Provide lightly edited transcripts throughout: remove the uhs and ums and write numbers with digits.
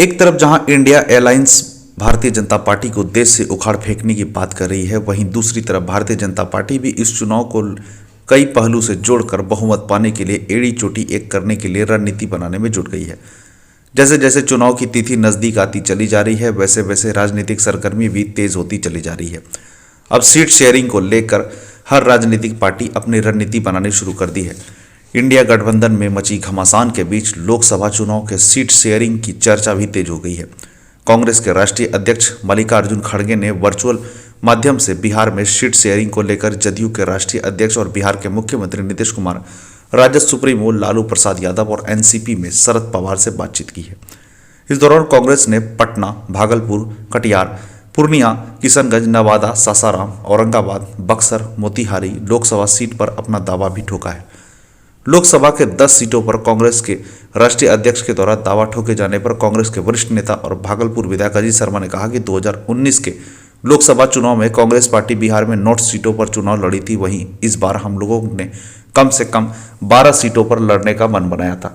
एक तरफ जहां India airlines Bharatiya Janata party को देश से उखाड़ फेंकने की बात कर रही है, वहीं दूसरी तरफ भारतीय जनता पार्टी भी इस चुनाव को कई पहलू से जोड़कर बहुमत पाने के लिए एड़ी चोटी एक करने के लिए रणनीति बनाने में जुट गई है। जैसे जैसे चुनाव की तिथि नजदीक आती चली जा रही है, वैसे वैसे राजनीतिक सरगर्मी भी तेज होती चली जा रही है। अब सीट शेयरिंग को लेकर हर राजनीतिक पार्टी अपनी रणनीति बनानी शुरू कर दी है। इंडिया गठबंधन में मची घमासान के बीच लोकसभा चुनाव के सीट शेयरिंग की चर्चा भी तेज हो गई है। कांग्रेस के राष्ट्रीय अध्यक्ष मल्लिकार्जुन खड़गे ने वर्चुअल माध्यम से बिहार में सीट शेयरिंग को लेकर जदयू के राष्ट्रीय अध्यक्ष और बिहार के मुख्यमंत्री नीतीश कुमार, राजद सुप्रीमो लालू प्रसाद यादव और एनसीपी में शरद पवार से बातचीत की है। इस दौरान कांग्रेस ने पटना, भागलपुर, कटिहार, पूर्णिया, किशनगंज, नवादा, सासाराम, औरंगाबाद, बक्सर, मोतिहारी लोकसभा सीट पर अपना दावा भी ठोका है। लोकसभा के 10 सीटों पर कांग्रेस के राष्ट्रीय अध्यक्ष के द्वारा दावा ठोके जाने पर कांग्रेस के वरिष्ठ नेता और भागलपुर विधायक अजीत शर्मा ने कहा कि 2019 के लोकसभा चुनाव में कांग्रेस पार्टी बिहार में 9 सीटों पर चुनाव लड़ी थी, वहीं इस बार हम लोगों ने कम से कम 12 सीटों पर लड़ने का मन बनाया था।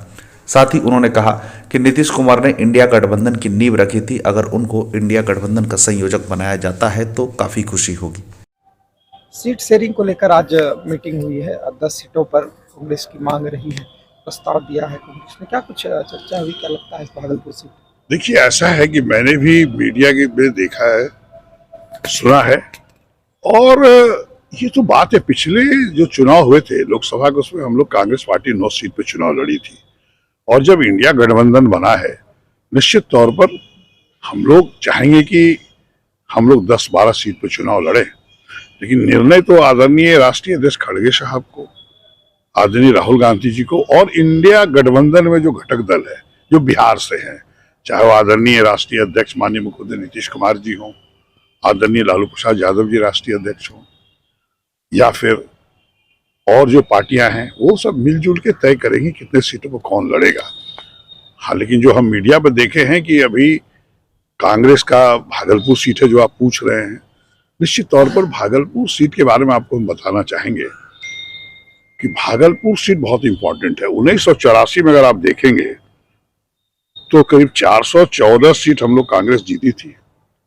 साथ ही उन्होंने कहा कि नीतीश कुमार ने इंडिया गठबंधन की नींव रखी थी, अगर उनको इंडिया गठबंधन का संयोजक बनाया जाता है तो काफी खुशी होगी। सीट शेयरिंग को लेकर आज मीटिंग हुई है। 10 सीटों पर कांग्रेस की मांग रही है, प्रस्ताव दिया है कांग्रेस ने। क्या कुछ चर्चा हुई, क्या लगता है इस भागलपुर सीट? देखिए, ऐसा है कि मैंने भी मीडिया के में देखा है, सुना है, और ये तो बात है, पिछले जो चुनाव हुए थे लोकसभा के, उसमें हम लोग कांग्रेस पार्टी 9 सीट पे चुनाव लड़ी थी। और जब इंडिया गठबंधन बना है, निश्चित तौर पर हम लोग चाहेंगे कि हम लोग 10-12 सीट पे चुनाव लड़े, लेकिन निर्णय तो आदरणीय राष्ट्रीय अध्यक्ष खड़गे साहब को, आदरणीय राहुल गांधी जी को, और इंडिया गठबंधन में जो घटक दल है जो बिहार से हैं, चाहे वो आदरणीय राष्ट्रीय अध्यक्ष माननीय मुख्यमंत्री नीतीश कुमार जी हों, आदरणीय लालू प्रसाद यादव जी राष्ट्रीय अध्यक्ष हों, या फिर और जो पार्टियां हैं, वो सब मिलजुल के तय करेंगी कितने सीटों पर कौन लड़ेगा। हाँ, लेकिन जो हम मीडिया पर देखे हैं कि अभी कांग्रेस का भागलपुर सीट है जो आप पूछ रहे हैं, निश्चित तौर पर भागलपुर सीट के बारे में आपको हम बताना चाहेंगे कि भागलपुर सीट बहुत इंपॉर्टेंट है। 1984 में अगर आप देखेंगे तो करीब 414 सीट हम लोग कांग्रेस जीती थी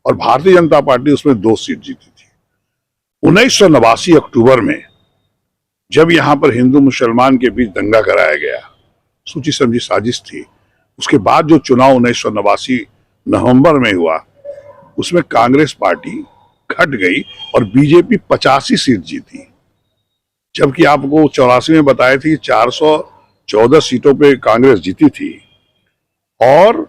और भारतीय जनता पार्टी उसमें 2 सीट जीती थी। 1989 अक्टूबर में जब यहां पर हिंदू मुसलमान के बीच दंगा कराया गया, सोची समझी साजिश थी, उसके बाद जो चुनाव 1989 नवंबर में हुआ, उसमें कांग्रेस पार्टी घट गई और बीजेपी 85 सीट जीती, जबकि आपको 84 में बताया थी 414 सीटों पे कांग्रेस जीती थी और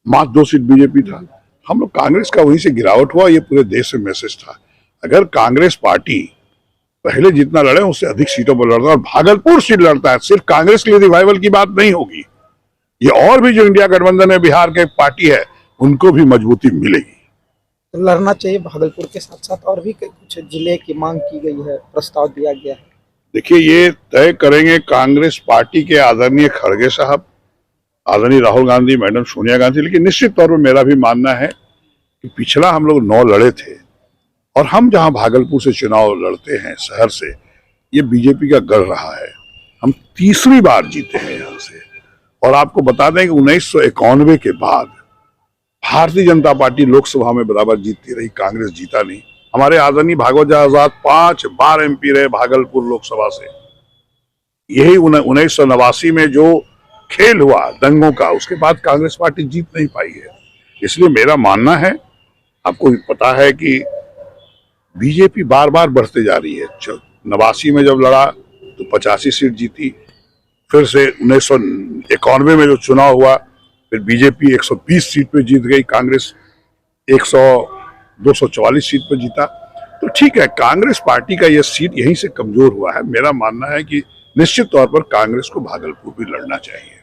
मात्र 2 सीट बीजेपी था। हम लोग कांग्रेस का वहीं से गिरावट हुआ, ये पूरे देश में मैसेज था। अगर कांग्रेस पार्टी पहले जितना लड़े उससे अधिक सीटों पर लड़ता और भागलपुर सीट लड़ता है, सिर्फ कांग्रेस के लिए रिवाइवल की बात नहीं होगी, ये और भी जो इंडिया गठबंधन में बिहार के पार्टी है उनको भी मजबूती मिलेगी। तो लड़ना चाहिए भागलपुर के साथ साथ और भी कुछ जिले की मांग की गई है, प्रस्ताव दिया गया है। देखिए, ये तय करेंगे कांग्रेस पार्टी के आदरणीय खड़गे साहब, आदरणीय राहुल गांधी, मैडम सोनिया गांधी, लेकिन निश्चित तौर पर मेरा भी मानना है कि पिछला हम लोग 9 लड़े थे और हम जहां भागलपुर से चुनाव लड़ते हैं शहर से, ये बीजेपी का गढ़ रहा है। हम तीसरी बार जीते हैं यहां से। और आपको बता दें कि 1991 के बाद भारतीय जनता पार्टी लोकसभा में बराबर जीतती रही, कांग्रेस जीता नहीं। हमारे आदरणीय भागवत आजाद 5 बार एमपी रहे भागलपुर लोकसभा से। यही 1989 में जो खेल हुआ दंगों का, उसके बाद कांग्रेस पार्टी जीत नहीं पाई है। इसलिए मेरा मानना है, आपको पता है कि बीजेपी बार बार बढ़ते जा रही है। 89 में जब लड़ा तो 85 सीट जीती, फिर से 1991 में जो चुनाव हुआ, फिर बीजेपी 120 सीट पे जीत गई, कांग्रेस 244 सीट पे जीता। तो ठीक है, कांग्रेस पार्टी का यह सीट यहीं से कमजोर हुआ है। मेरा मानना है कि निश्चित तौर पर कांग्रेस को भागलपुर भी लड़ना चाहिए।